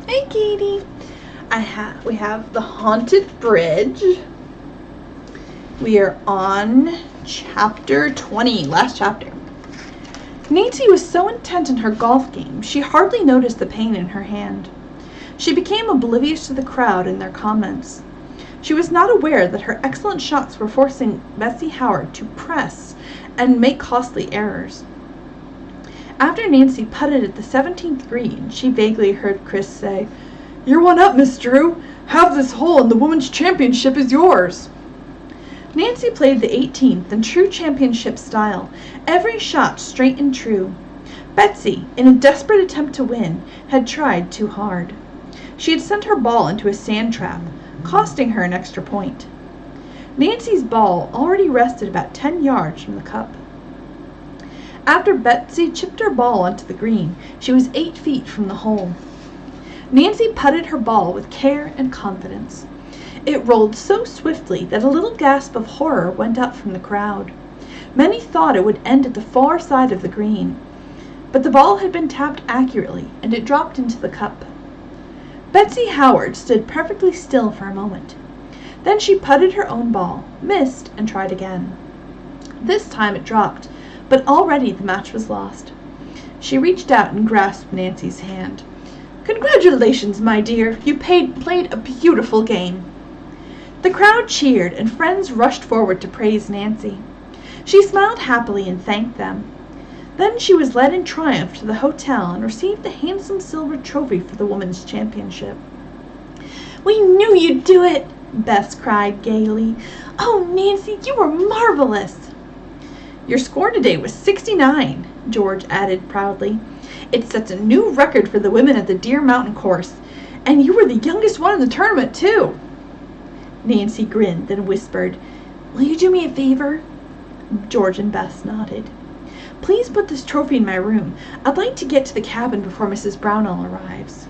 Hey, Katie. We have the Haunted Bridge. We are on chapter 20, last chapter. Nancy was so intent on her golf game, she hardly noticed the pain in her hand. She became oblivious to the crowd and their comments. She was not aware that her excellent shots were forcing Betsy Howard to press and make costly errors. After Nancy putted at the 17th green, she vaguely heard Chris say, "You're one up, Miss Drew. Have this hole and the women's championship is yours." Nancy played the 18th in true championship style, every shot straight and true. Betsy, in a desperate attempt to win, had tried too hard. She had sent her ball into a sand trap, costing her an extra point. Nancy's ball already rested about 10 yards from the cup. After Betsy chipped her ball onto the green, she was 8 feet from the hole. Nancy putted her ball with care and confidence. It rolled so swiftly that a little gasp of horror went up from the crowd. Many thought it would end at the far side of the green, but the ball had been tapped accurately, and it dropped into the cup. Betsy Howard stood perfectly still for a moment. Then she putted her own ball, missed, and tried again. This time it dropped, but already the match was lost. She reached out and grasped Nancy's hand. "Congratulations, my dear. You played a beautiful game." The crowd cheered, and friends rushed forward to praise Nancy. She smiled happily and thanked them. Then she was led in triumph to the hotel and received a handsome silver trophy for the women's championship. "We knew you'd do it," Bess cried gaily. "Oh, Nancy, you were marvelous." "Your score today was 69, George added proudly. "It sets a new record for the women at the Deer Mountain course, and you were the youngest one in the tournament, too." Nancy grinned, then whispered, "Will you do me a favor?" George and Bess nodded. "Please put this trophy in my room. I'd like to get to the cabin before Mrs. Brownell arrives."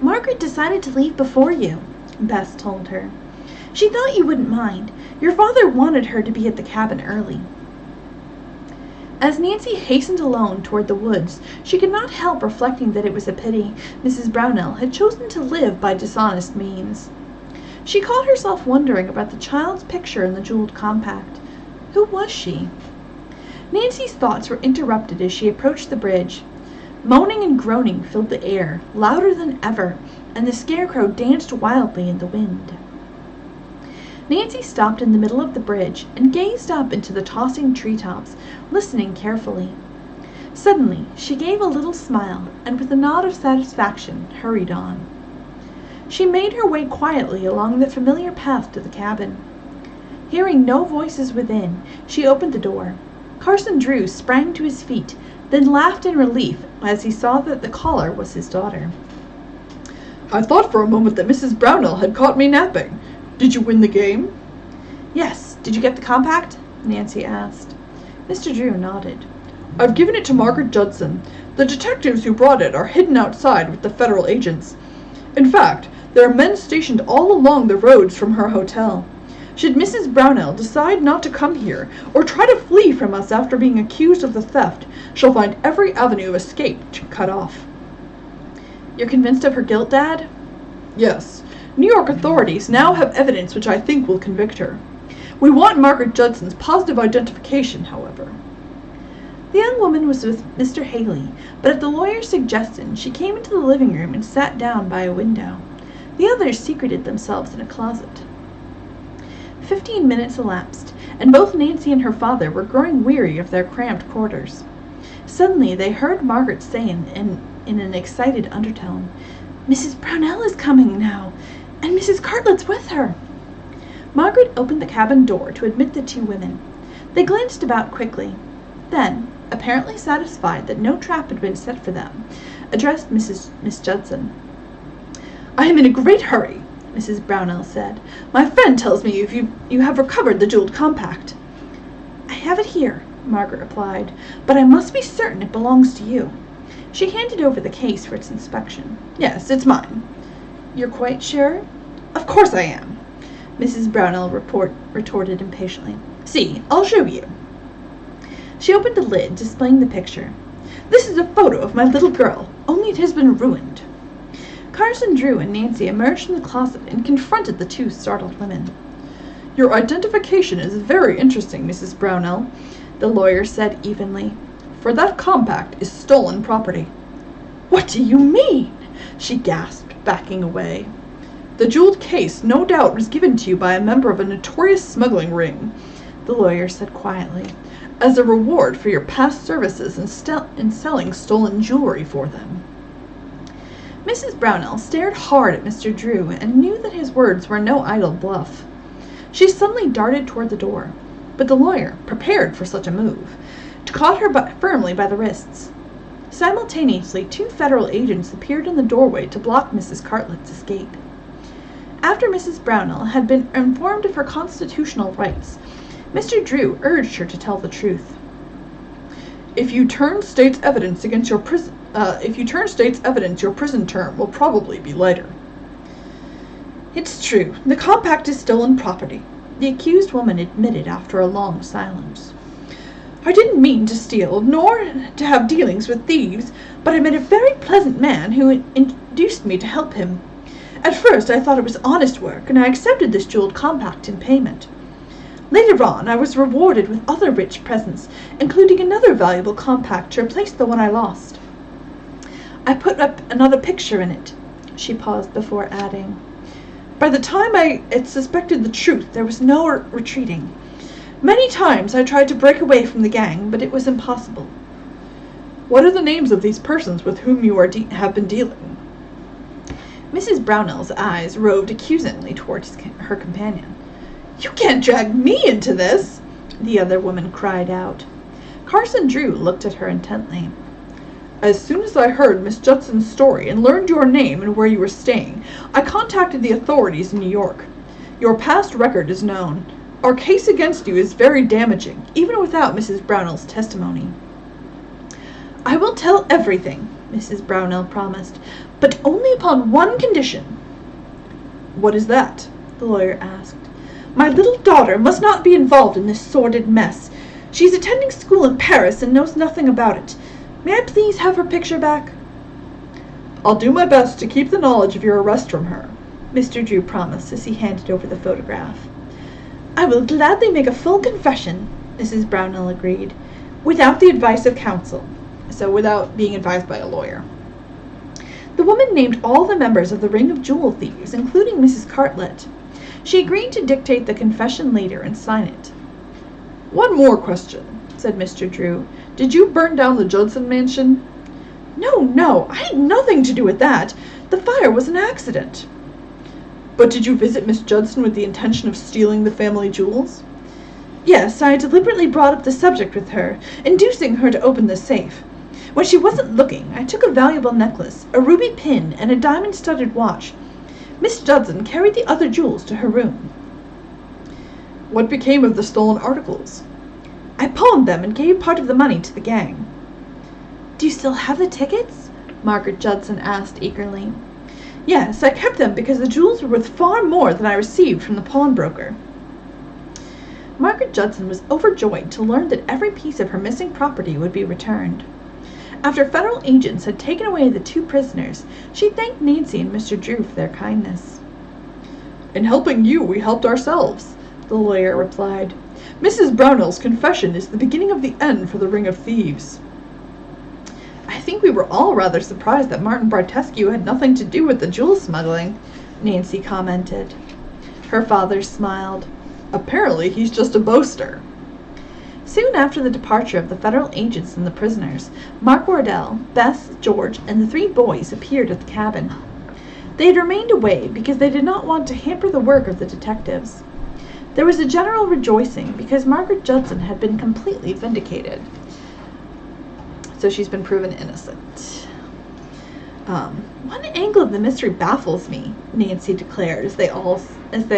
"Margaret decided to leave before you," Bess told her. "She thought you wouldn't mind. Your father wanted her to be at the cabin early." As Nancy hastened alone toward the woods, she could not help reflecting that it was a pity Mrs. Brownell had chosen to live by dishonest means. She caught herself wondering about the child's picture in the jeweled compact. Who was she? Nancy's thoughts were interrupted as she approached the bridge. Moaning and groaning filled the air, louder than ever, and the scarecrow danced wildly in the wind. Nancy stopped in the middle of the bridge and gazed up into the tossing treetops, listening carefully. Suddenly, she gave a little smile, and with a nod of satisfaction, hurried on. She made her way quietly along the familiar path to the cabin. Hearing no voices within, she opened the door. Carson Drew sprang to his feet, then laughed in relief as he saw that the caller was his daughter. "I thought for a moment that Mrs. Brownell had caught me napping. Did you win the game?" "Yes. Did you get the compact?" Nancy asked. Mr. Drew nodded. "I've given it to Margaret Judson. The detectives who brought it are hidden outside with the federal agents. In fact, there are men stationed all along the roads from her hotel. Should Mrs. Brownell decide not to come here, or try to flee from us after being accused of the theft, she'll find every avenue of escape cut off." "You're convinced of her guilt, Dad?" "Yes. New York authorities now have evidence which I think will convict her. We want Margaret Judson's positive identification, however." The young woman was with Mr. Haley, but at the lawyer's suggestion she came into the living room and sat down by a window. The others secreted themselves in a closet. 15 minutes elapsed, and both Nancy and her father were growing weary of their cramped quarters. Suddenly they heard Margaret say in an excited undertone, "Mrs. Brownell is coming now, and Mrs. Cartlett's with her." Margaret opened the cabin door to admit the two women. They glanced about quickly. Then, apparently satisfied that no trap had been set for them, addressed Miss Judson. "I am in a great hurry," Mrs. Brownell said. "My friend tells me you have recovered the jeweled compact." "I have it here," Margaret replied, "but I must be certain it belongs to you." She handed over the case for its inspection. "Yes, it's mine." "You're quite sure?" "Of course I am," Mrs. Brownell retorted impatiently. "See, I'll show you." She opened the lid, displaying the picture. "This is a photo of my little girl, only it has been ruined." Carson Drew and Nancy emerged from the closet and confronted the two startled women. "Your identification is very interesting, Mrs. Brownell," the lawyer said evenly, "for that compact is stolen property." "What do you mean?" she gasped, backing away. "The jeweled case no doubt was given to you by a member of a notorious smuggling ring," the lawyer said quietly, "as a reward for your past services in selling stolen jewelry for them." Mrs. Brownell stared hard at Mr. Drew and knew that his words were no idle bluff. She suddenly darted toward the door, but the lawyer, prepared for such a move, caught her firmly by the wrists. Simultaneously, two federal agents appeared in the doorway to block Mrs. Cartlett's escape. After Mrs. Brownell had been informed of her constitutional rights, Mr. Drew urged her to tell the truth. If you turn state's evidence, your prison term will probably be lighter." "It's true. The compact is stolen property," the accused woman admitted after a long silence. "I didn't mean to steal, nor to have dealings with thieves, but I met a very pleasant man who induced me to help him. At first I thought it was honest work, and I accepted this jeweled compact in payment. Later on, I was rewarded with other rich presents, including another valuable compact to replace the one I lost. I put up another picture in it." She paused before adding, "By the time I had suspected the truth, there was no retreating. Many times I tried to break away from the gang, but it was impossible." "What are the names of these persons with whom you have been dealing?" Mrs. Brownell's eyes roved accusingly towards her companion. "You can't drag me into this!" the other woman cried out. Carson Drew looked at her intently. "As soon as I heard Miss Judson's story and learned your name and where you were staying, I contacted the authorities in New York. Your past record is known. Our case against you is very damaging, even without Mrs. Brownell's testimony." "I will tell everything," Mrs. Brownell promised, "but only upon one condition." "What is that?" the lawyer asked. "My little daughter must not be involved in this sordid mess. She's attending school in Paris and knows nothing about it. May I please have her picture back?" "I'll do my best to keep the knowledge of your arrest from her," Mr. Drew promised as he handed over the photograph. "I will gladly make a full confession," Mrs. Brownell agreed, "without the advice of counsel," so without being advised by a lawyer. The woman named all the members of the ring of jewel thieves, including Mrs. Cartlett. She agreed to dictate the confession later and sign it. "One more question," said Mr. Drew. "Did you burn down the Judson mansion?" No, I had nothing to do with that. The fire was an accident." "But did you visit Miss Judson with the intention of stealing the family jewels?" "Yes, I deliberately brought up the subject with her, inducing her to open the safe. When she wasn't looking, I took a valuable necklace, a ruby pin, and a diamond-studded watch. Miss Judson carried the other jewels to her room." "What became of the stolen articles?" "I pawned them and gave part of the money to the gang." "Do you still have the tickets?" Margaret Judson asked eagerly. "Yes, I kept them because the jewels were worth far more than I received from the pawnbroker." Margaret Judson was overjoyed to learn that every piece of her missing property would be returned. After federal agents had taken away the two prisoners, she thanked Nancy and Mr. Drew for their kindness. "In helping you, we helped ourselves," the lawyer replied. "Mrs. Brownell's confession is the beginning of the end for the Ring of Thieves." "I think we were all rather surprised that Martin Bartescu had nothing to do with the jewel smuggling," Nancy commented. Her father smiled. "Apparently he's just a boaster." Soon after the departure of the federal agents and the prisoners, Mark Wardell, Bess, George, and the three boys appeared at the cabin. They had remained away because they did not want to hamper the work of the detectives. There was a general rejoicing because Margaret Judson had been completely vindicated. So she's been proven innocent. "One angle of the mystery baffles me," Nancy declared as they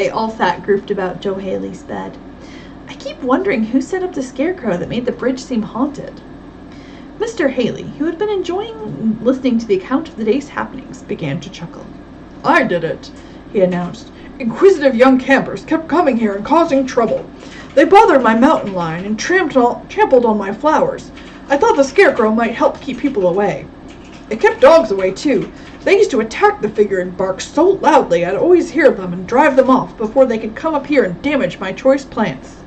all sat grouped about Joe Haley's bed. "I keep wondering who set up the scarecrow that made the bridge seem haunted." Mr. Haley, who had been enjoying listening to the account of the day's happenings, began to chuckle. "I did it," he announced. "Inquisitive young campers kept coming here and causing trouble. They bothered my mountain lion and trampled on my flowers. I thought the scarecrow might help keep people away." It kept dogs away, too. They used to attack the figure and bark so loudly I'd always hear them and drive them off before they could come up here and damage my choice plants.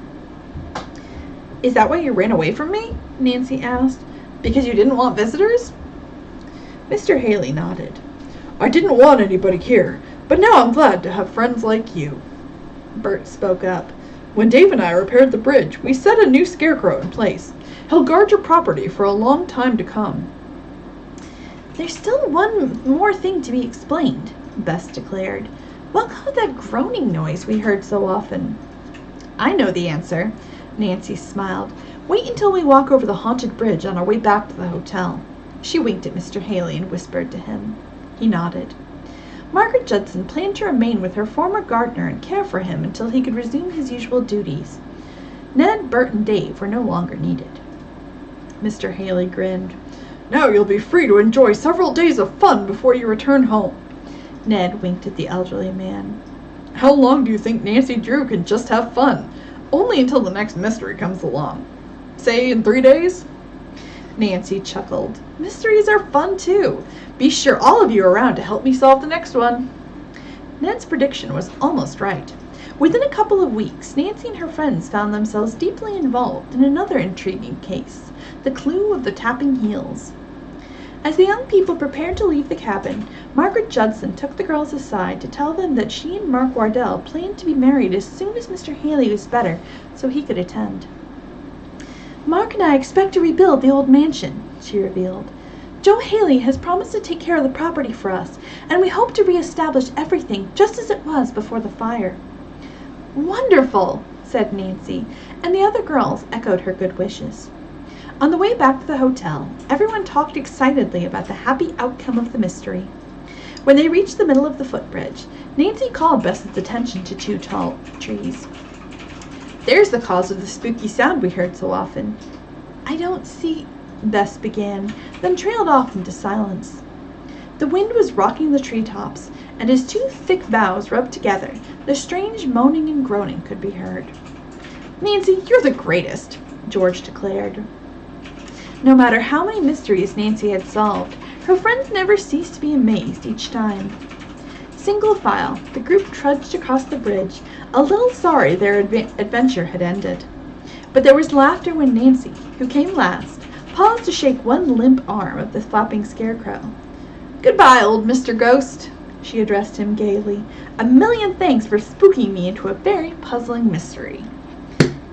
Is that why you ran away from me? Nancy asked. Because you didn't want visitors? Mr. Haley nodded. I didn't want anybody here, but now I'm glad to have friends like you. Bert spoke up. When Dave and I repaired the bridge, we set a new scarecrow in place. He'll guard your property for a long time to come. There's still one more thing to be explained, Bess declared. What caused that groaning noise we heard so often? I know the answer, Nancy smiled. Wait until we walk over the haunted bridge on our way back to the hotel. She winked at Mr. Haley and whispered to him. He nodded. Margaret Judson planned to remain with her former gardener and care for him until he could resume his usual duties. Ned, Bert, and Dave were no longer needed. Mr. Haley grinned. Now you'll be free to enjoy several days of fun before you return home. Ned winked at the elderly man. How long do you think Nancy Drew can just have fun? Only until the next mystery comes along. Say in 3 days? Nancy chuckled. Mysteries are fun too. Be sure all of you are around to help me solve the next one. Ned's prediction was almost right. Within a couple of weeks, Nancy and her friends found themselves deeply involved in another intriguing case, the clue of the tapping heels. As the young people prepared to leave the cabin, Margaret Judson took the girls aside to tell them that she and Mark Wardell planned to be married as soon as Mr. Haley was better so he could attend. Mark and I expect to rebuild the old mansion, she revealed. Joe Haley has promised to take care of the property for us, and we hope to reestablish everything just as it was before the fire. Wonderful, said Nancy, and the other girls echoed her good wishes. On the way back to the hotel, everyone talked excitedly about the happy outcome of the mystery. When they reached the middle of the footbridge, Nancy called Bess's attention to 2 tall trees. There's the cause of the spooky sound we heard so often. I don't see, Bess began, then trailed off into silence. The wind was rocking the treetops, and as 2 thick boughs rubbed together, the strange moaning and groaning could be heard. Nancy, you're the greatest, George declared. No matter how many mysteries Nancy had solved, her friends never ceased to be amazed each time. Single file, the group trudged across the bridge, a little sorry their adventure had ended. But there was laughter when Nancy, who came last, paused to shake one limp arm of the flapping scarecrow. Goodbye, old Mr. Ghost, she addressed him gaily. A million thanks for spooking me into a very puzzling mystery.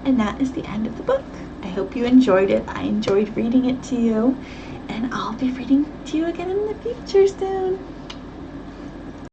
And that is the end of the book. I hope you enjoyed it. I enjoyed reading it to you, and I'll be reading to you again in the future soon.